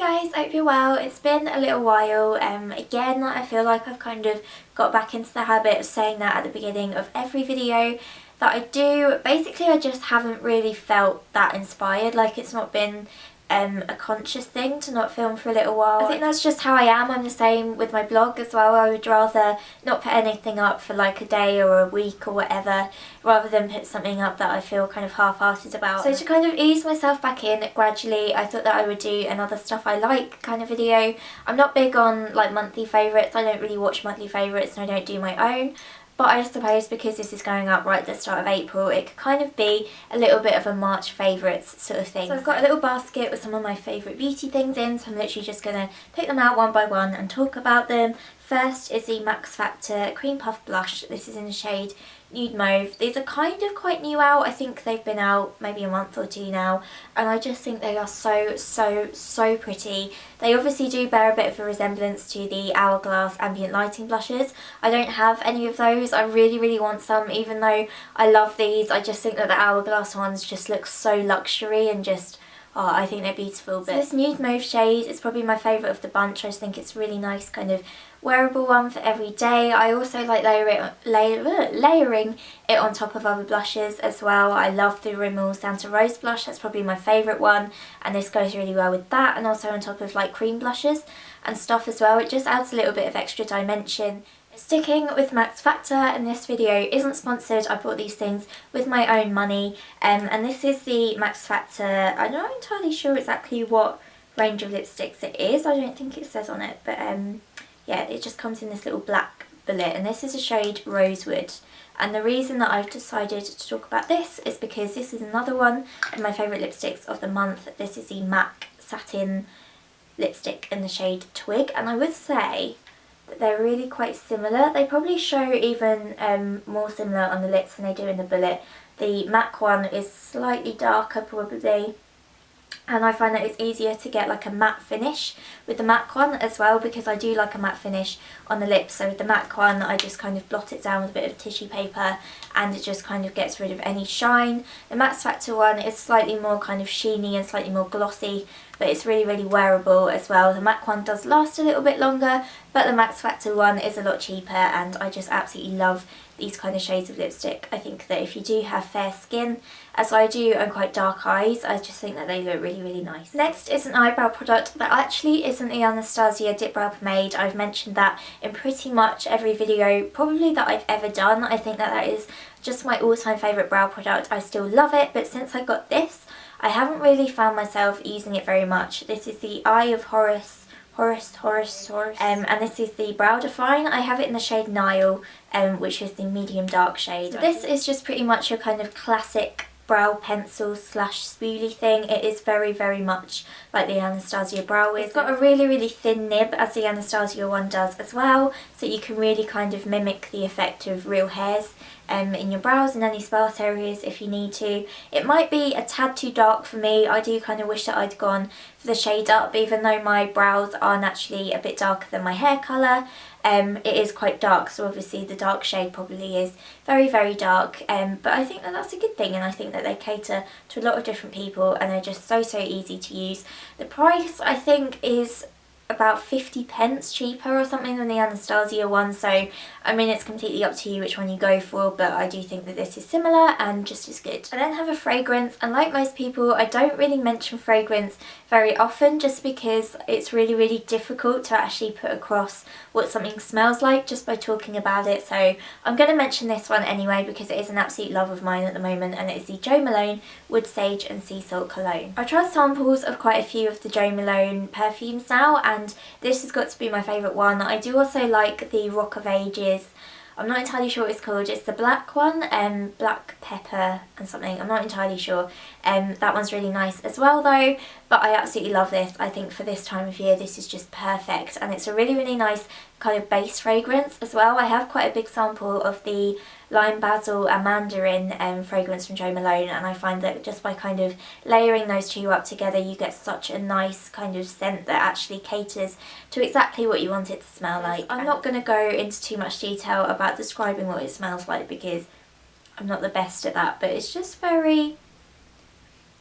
guys, I hope you're well. It's been a little while. Again, I feel like I've kind of got back into the habit of saying that at the beginning of every video that I do. Basically, I just haven't really felt that inspired. Like, it's not been a conscious thing to not film for a little while. I think that's just how I am. I'm the same with my blog as well. I would rather not put anything up for like a day or a week or whatever, rather than put something up that I feel kind of half-hearted about. So to kind of ease myself back in gradually, I thought that I would do another stuff I like kind of video. I'm not big on like monthly favourites. I don't really watch monthly favourites and I don't do my own. But I suppose because this is going up right at the start of April, it could kind of be a little bit of a March favourites sort of thing. So I've got a little basket with some of my favourite beauty things in, so I'm literally just going to pick them out one by one and talk about them. First is the Max Factor Cream Puff Blush. This is in the shade Nude Mauve. These are kind of quite new out. I think they've been out maybe a month or two now, and I just think they are so pretty. They obviously do bear a bit of a resemblance to the Hourglass Ambient Lighting blushes. I don't have any of those. I really want some, even though I love these. I just think that the Hourglass ones just look so luxury and just, oh, I think they're beautiful. But so this Nude Mauve shade is probably my favourite of the bunch. I just think it's a really nice kind of wearable one for every day. I also like layering it on top of other blushes as well. I love the Rimmel Santa Rose blush. That's probably my favourite one, and this goes really well with that, and also on top of like cream blushes and stuff as well. It just adds a little bit of extra dimension. Sticking with Max Factor, and this video isn't sponsored. I bought these things with my own money, and this is the Max Factor. I'm not entirely sure exactly what range of lipsticks it is. I don't think it says on it, but yeah, it just comes in this little black bullet, and this is a shade Rosewood. And the reason that I've decided to talk about this is because this is another one of my favourite lipsticks of the month. This is the MAC Satin lipstick in the shade Twig, and I would say that they're really quite similar. They probably show even more similar on the lips than they do in the bullet. The MAC one is slightly darker probably, and I find that it's easier to get like a matte finish with the MAC one as well, because I do like a matte finish on the lips. So with the MAC one, I just kind of blot it down with a bit of tissue paper and it just kind of gets rid of any shine. The Max Factor one is slightly more kind of sheeny and slightly more glossy, but it's really wearable as well. The MAC one does last a little bit longer, but the Max Factor one is a lot cheaper, and I just absolutely love these kind of shades of lipstick. I think that if you do have fair skin, as I do, and quite dark eyes, I just think that they look really nice. Next is an eyebrow product that actually isn't the Anastasia Dip Brow Pomade. I've mentioned that in pretty much every video probably that I've ever done. I think that that is just my all-time favourite brow product. I still love it, but since I got this, I haven't really found myself using it very much. This is the Eye of Horus, and this is the Brow Define. I have it in the shade Nile, which is the medium dark shade. So this is just pretty much your kind of classic brow pencil slash spoolie thing. It is very much like the Anastasia brow is. It's got a really thin nib, as the Anastasia one does as well, so you can really kind of mimic the effect of real hairs in your brows and any sparse areas if you need to. It might be a tad too dark for me. I do kind of wish that I'd gone for the shade up, even though my brows are naturally a bit darker than my hair colour. It is quite dark, so obviously the dark shade probably is very dark, but I think that that's a good thing, and I think that they cater to a lot of different people, and they're just so easy to use. The price, I think, is about 50 pence cheaper or something than the Anastasia one, so I mean, it's completely up to you which one you go for, but I do think that this is similar and just as good. I then have a fragrance, and like most people, I don't really mention fragrance very often, just because it's really difficult to actually put across what something smells like just by talking about it. So I'm going to mention this one anyway, because it is an absolute love of mine at the moment, and it is the Jo Malone Wood Sage and Sea Salt Cologne. I tried samples of quite a few of the Jo Malone perfumes now, and this has got to be my favourite one. I do also like the Rock of Ages. I'm not entirely sure what it's called. It's the black one, black pepper and something. I'm not entirely sure. That one's really nice as well though, but I absolutely love this. I think for this time of year this is just perfect, and it's a really nice kind of base fragrance as well. I have quite a big sample of the Lime Basil and Mandarin fragrance from Jo Malone, and I find that just by kind of layering those two up together, you get such a nice kind of scent that actually caters to exactly what you want it to smell like. I'm not going to go into too much detail about describing what it smells like, because I'm not the best at that, but it's just very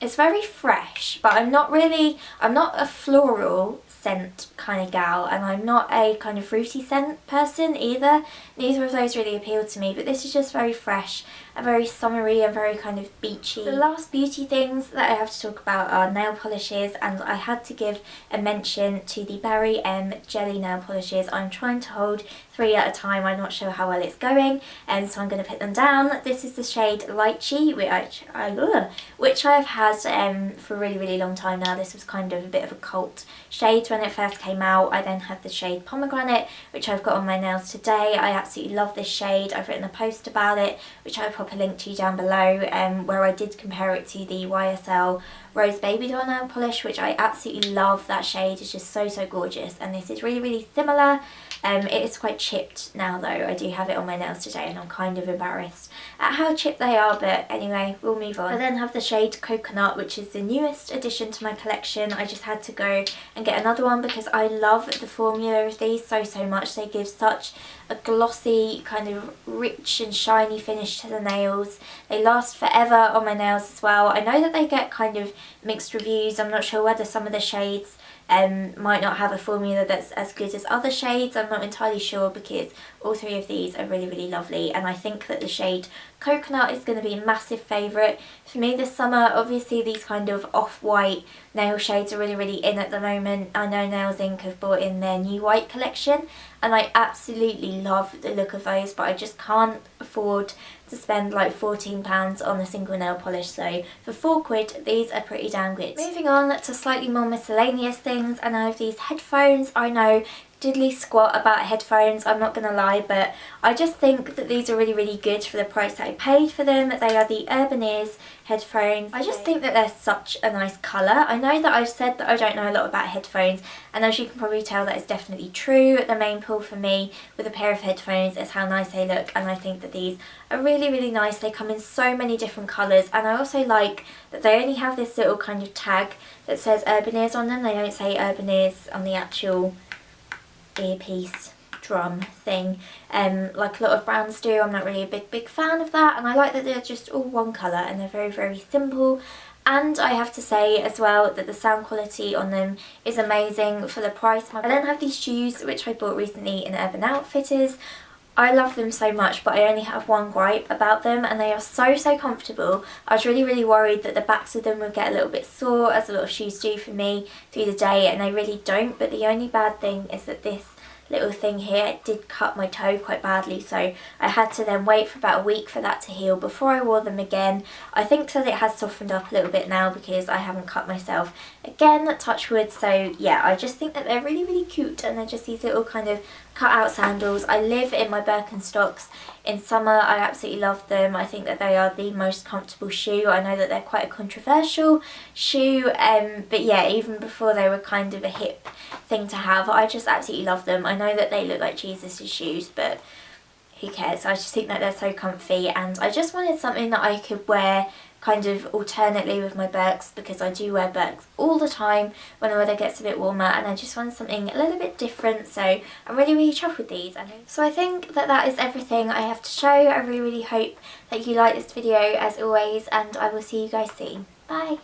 It's very fresh, but I'm not a floral scent kind of gal, and I'm not a kind of fruity scent person either. Neither of those really appeal to me, but this is just very fresh and very summery and very kind of beachy. The last beauty things that I have to talk about are nail polishes, and I had to give a mention to the Barry M Jelly nail polishes. I'm trying to hold 3 at a time. I'm not sure how well it's going, and so I'm going to put them down. This is the shade Lychee, which I've had for a really long time now. This was kind of a bit of a cult shade when it first came out. I then have the shade Pomegranate, which I've got on my nails today. I absolutely love this shade. I've written a post about it, which I'll pop a link to down below, where I did compare it to the YSL Rose Baby Doll nail polish, which I absolutely love. That shade is just so gorgeous, and this is really similar. It is quite chipped now though. I do have it on my nails today, and I'm kind of embarrassed at how chipped they are, but anyway, we'll move on. I then have the shade Coconut, which is the newest addition to my collection. I just had to go and get another one because I love the formula of these so much. They give such a glossy, kind of rich and shiny finish to the nails. They last forever on my nails as well. I know that they get kind of mixed reviews. I'm not sure whether some of the shades might not have a formula that's as good as other shades. I'm not entirely sure, because all 3 of these are really lovely, and I think that the shade Coconut is going to be a massive favourite for me this summer. Obviously these kind of off-white nail shades are really in at the moment. I know Nails Inc have brought in their new white collection, and I absolutely love the look of those, but I just can't afford to spend like £14 on a single nail polish, so for £4 these are pretty damn good. Moving on to slightly more miscellaneous things, and I have these headphones. I know diddly squat about headphones, I'm not gonna lie, but I just think that these are really good for the price that I paid for them. They are the Urbanears headphones. I just think that they're such a nice colour. I know that I've said that I don't know a lot about headphones, and as you can probably tell, that is definitely true. The main pull for me with a pair of headphones is how nice they look, and I think that these are really nice. They come in so many different colours, and I also like that they only have this little kind of tag that says Urbanears on them. They don't say Urbanears on the actual earpiece drum thing like a lot of brands do. I'm not really a big fan of that, and I like that they're just all one colour and they're very simple. And I have to say as well that the sound quality on them is amazing for the price. I then have these shoes which I bought recently in Urban Outfitters. I love them so much, but I only have one gripe about them, and they are so comfortable. I was really worried that the backs of them would get a little bit sore, as a lot of shoes do for me through the day, and they really don't. But the only bad thing is that this little thing here did cut my toe quite badly, so I had to then wait for about a week for that to heal before I wore them again. I think that it has softened up a little bit now because I haven't cut myself again, touch wood. So yeah, I just think that they're really cute, and they're just these little kind of cut out sandals. I live in my Birkenstocks in summer. I absolutely love them. I think that they are the most comfortable shoe. I know that they're quite a controversial shoe, but yeah, even before they were kind of a hip thing to have, I just absolutely love them. I know that they look like Jesus' shoes, but who cares? I just think that they're so comfy, and I just wanted something that I could wear kind of alternately with my Birks, because I do wear Birks all the time when the weather gets a bit warmer, and I just wanted something a little bit different, so I'm really chuffed with these. So I think that that is everything I have to show. I really hope that you like this video as always, and I will see you guys soon. Bye!